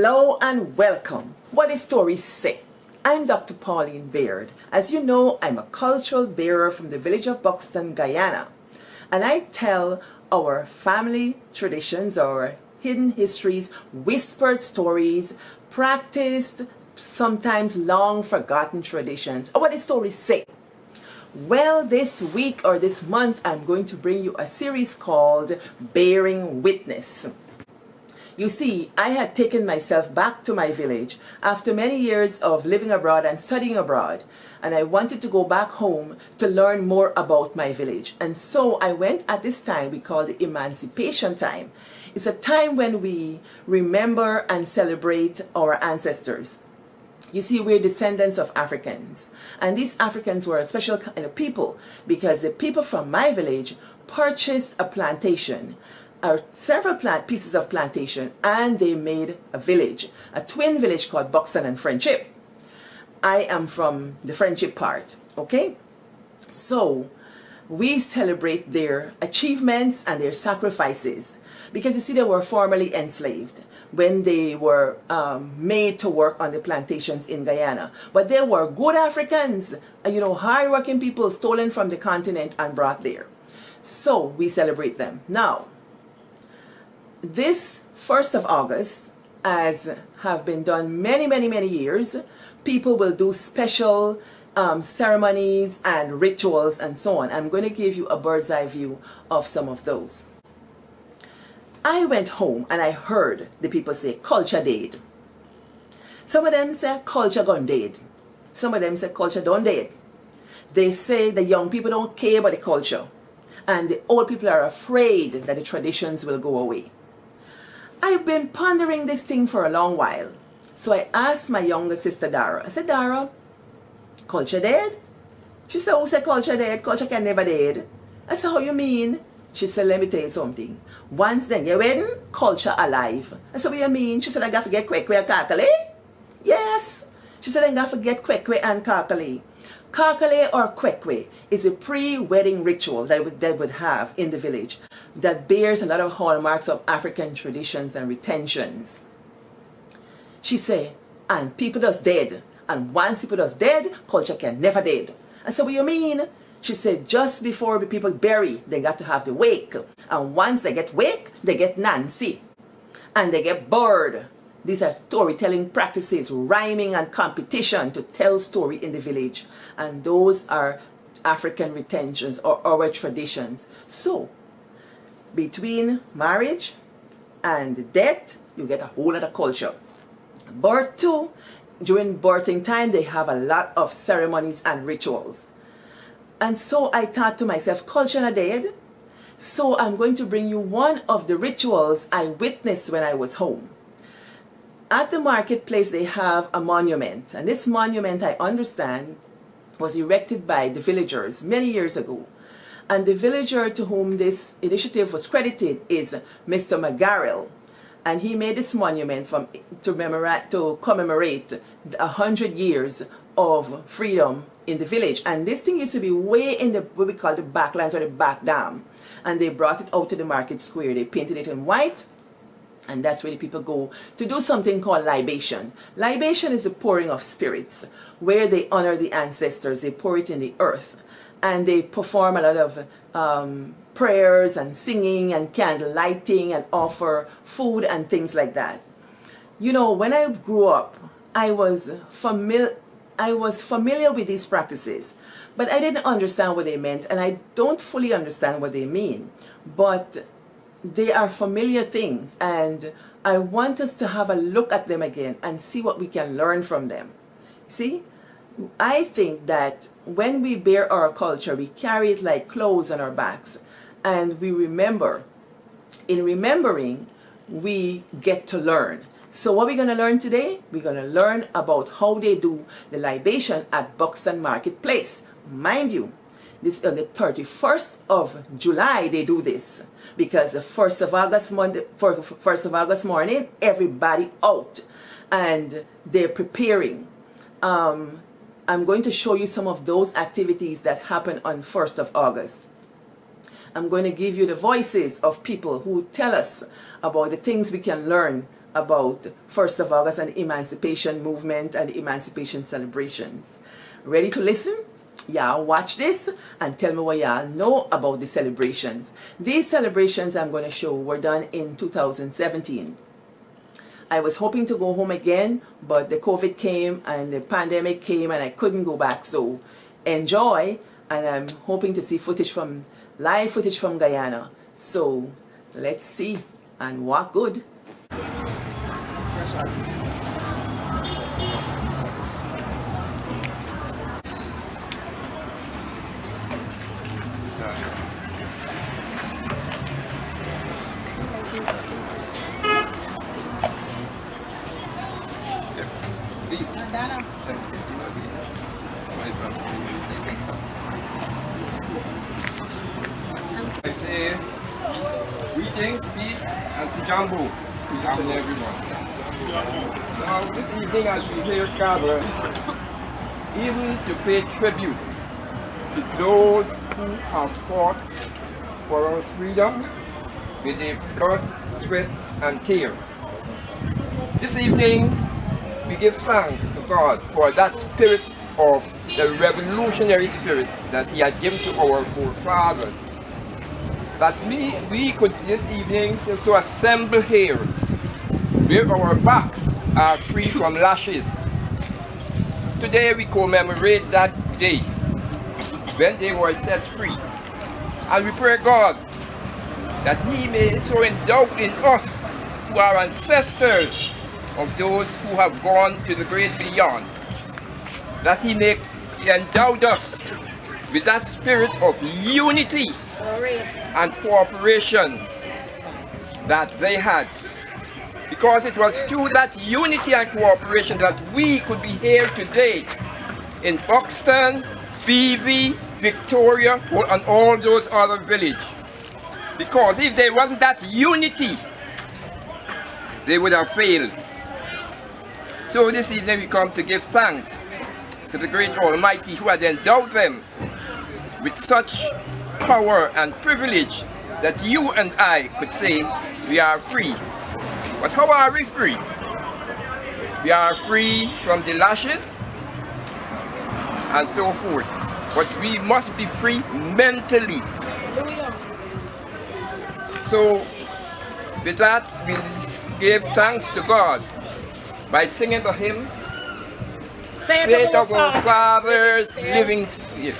Hello and welcome. What does stories say? I'm Dr. Pauline Baird. As you know, I'm a cultural bearer from the village of Buxton, Guyana. And I tell our family traditions, our hidden histories, whispered stories, practiced, sometimes long forgotten traditions. What does stories say? Well, this week or this month, I'm going to bring you a series called Bearing Witness. You see, I had taken myself back to my village after many years of living abroad and studying abroad, and I wanted to go back home to learn more about my village. And so I went at this time we call the Emancipation time. It's a time when we remember and celebrate our ancestors. You see, we're descendants of Africans, and these Africans were a special kind of people because the people from my village purchased a plantation, several pieces of plantation, and they made a village, a twin village called Buxton and Friendship. I am from the Friendship part, okay? So we celebrate their achievements and their sacrifices because you see they were formerly enslaved when they were made to work on the plantations in Guyana. But they were good Africans, you know, hard-working people stolen from the continent and brought there. So we celebrate them. Now, this 1st of August, as have been done many years, people will do special ceremonies and rituals and so on. I'm going to give you a bird's eye view of some of those. I went home and I heard the people say culture dead. Some of them say culture gone dead. Some of them say culture done dead. They say the young people don't care about the culture and the old people are afraid that the traditions will go away. I've been pondering this thing for a long while. So I asked my younger sister Dara. I said, Dara, culture dead? She said, who said culture dead? Culture can never dead. I said, how you mean? She said, let me tell you something. Once then, you wedding, culture alive. I said, what you mean? She said, I got to forget Kwekwe and Kakale. Yes. She said, I got to forget Kwekwe and Kakale. Kakale or Kwekwe is a pre-wedding ritual that they would have in the village that bears a lot of hallmarks of African traditions and retentions. She said, and people just dead. And once people just dead, culture can never dead. I said, what you mean? She said, just before the people bury, they got to have the wake. And once they get wake, they get Nancy. And they get bird. These are storytelling practices, rhyming and competition to tell story in the village. And those are African retentions or our traditions. So, between marriage and death, you get a whole lot of culture. Birth too, during birthing time, they have a lot of ceremonies and rituals. And so I thought to myself, culture not dead. So I'm going to bring you one of the rituals I witnessed when I was home. At the marketplace, they have a monument. And this monument, I understand, was erected by the villagers many years ago. And the villager to whom this initiative was credited is Mr. McGarrell. And he made this monument to commemorate 100 years of freedom in the village. And this thing used to be way in the, what we call the backlands or the back dam. And they brought it out to the market square. They painted it in white. And that's where the people go to do something called libation. Libation is the pouring of spirits, where they honor the ancestors. They pour it in the earth. And they perform a lot of prayers and singing and candle lighting and offer food and things like that. You know, when I grew up, I was familiar with these practices, but I didn't understand what they meant, and I don't fully understand what they mean. But they are familiar things, and I want us to have a look at them again and see what we can learn from them. See? I think that when we bear our culture, we carry it like clothes on our backs, and we remember. In remembering, we get to learn. So what we're going to learn today? We're going to learn about how they do the libation at Buxton Marketplace. Mind you, this on the 31st of July they do this, because the 1st of August morning, everybody out, and they're preparing. I'm going to show you some of those activities that happen on 1st of August. I'm going to give you the voices of people who tell us about the things we can learn about 1st of August and the Emancipation Movement and the Emancipation celebrations. Ready to listen? Y'all watch this and tell me what y'all know about the celebrations. These celebrations I'm going to show were done in 2017. I was hoping to go home again, but the COVID came and the pandemic came and I couldn't go back. So enjoy, and I'm hoping to see live footage from Guyana. So let's see and walk good. I say greetings, peace, and Sijambo to everyone. Now, this evening, as we here gather, even to pay tribute to those who have fought for our freedom with their blood, sweat, and tears. This evening, we give thanks to God for that spirit of the revolutionary spirit that He had given to our forefathers. That we could this evening so assemble here where our backs are free from lashes. Today we commemorate that day when they were set free. And we pray God that He may so endow in us, who are ancestors of those who have gone to the great beyond, that He may endow us with that spirit of unity and cooperation that they had. Because it was through that unity and cooperation that we could be here today in Buxton, BV, Victoria, and all those other villages. Because if there wasn't that unity, they would have failed. So this evening we come to give thanks to the great Almighty who had endowed them with such power and privilege that you and I could say we are free. But how are we free? We are free from the lashes and so forth. But we must be free mentally. So with that, we give thanks to God by singing the hymn, Faith of our fathers, living here.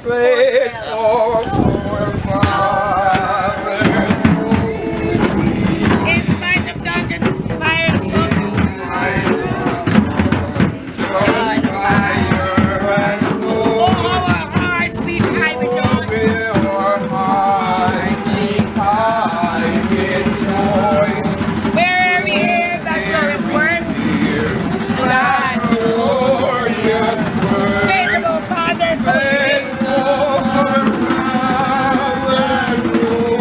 Faith of our fathers. In spite of dungeon fire, oh, our hearts beat high with joy. Our hearts beat high with joy. Where we hear that glorious word, That glorious word. faith of our fathers, Faith of our fathers.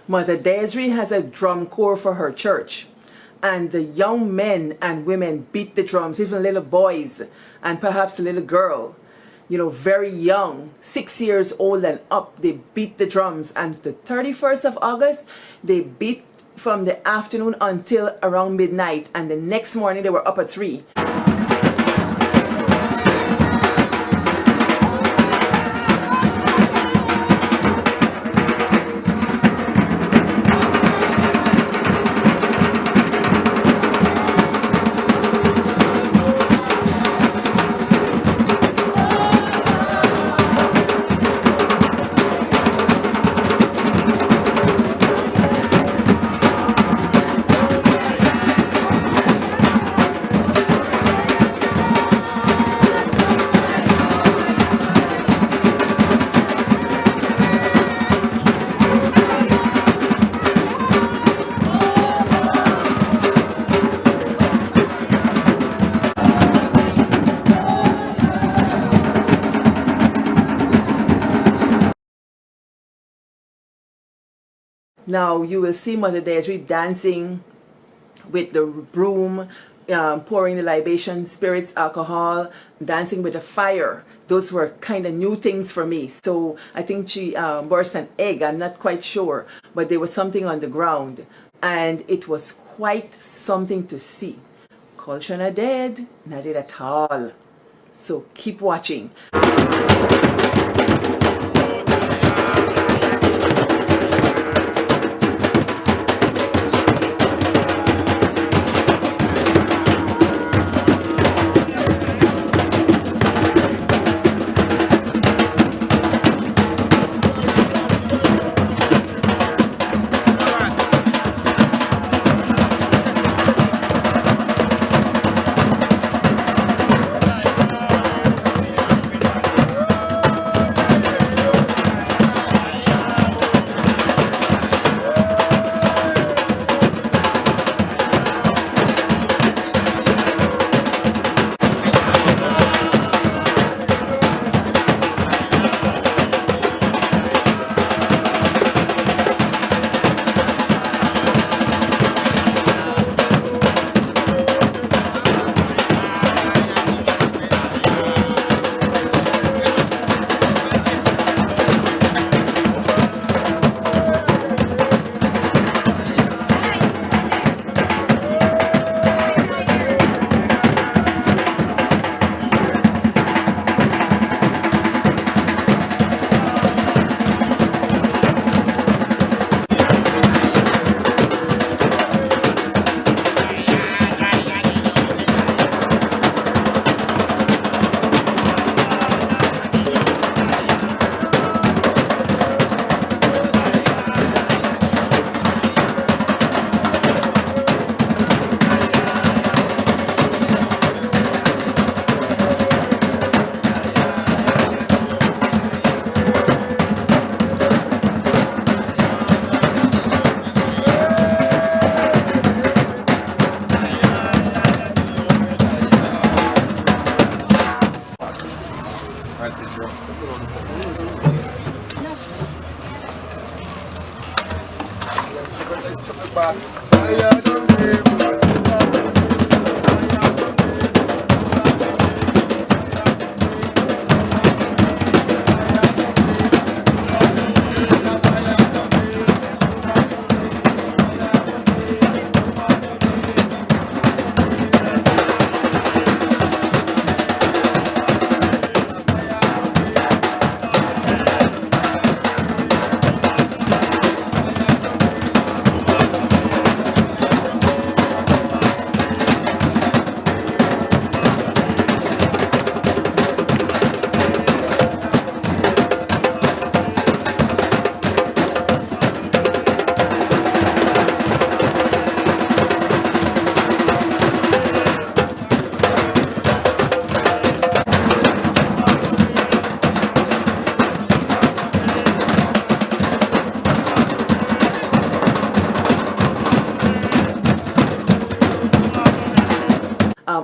Mother Desiree has a drum corps for her church. And the young men and women beat the drums, even little boys and perhaps a little girl, you know, very young, 6 years old and up, they beat the drums. And the 31st of August, they beat from the afternoon until around midnight. And the next morning, they were up at 3. Now you will see Mother Desiree dancing with the broom, pouring the libation, spirits, alcohol, dancing with the fire. Those were kind of new things for me. So I think she burst an egg, I'm not quite sure, but there was something on the ground. And it was quite something to see. Culture not dead, not dead at all. So keep watching.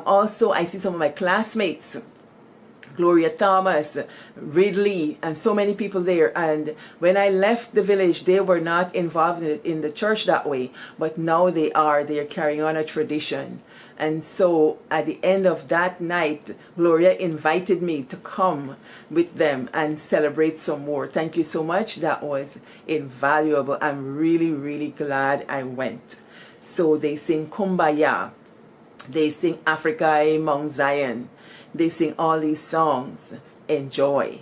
Also, I see some of my classmates Gloria Thomas, Ridley, and so many people there. And when I left the village, they were not involved in the church that way, but now they are. They are carrying on a tradition. And so at the end of that night, Gloria invited me to come with them and celebrate some more. Thank you so much. That was invaluable. I'm really, really glad I went. So they sing Kumbaya. They sing Africa, Mount Zion. They sing all these songs. Enjoy.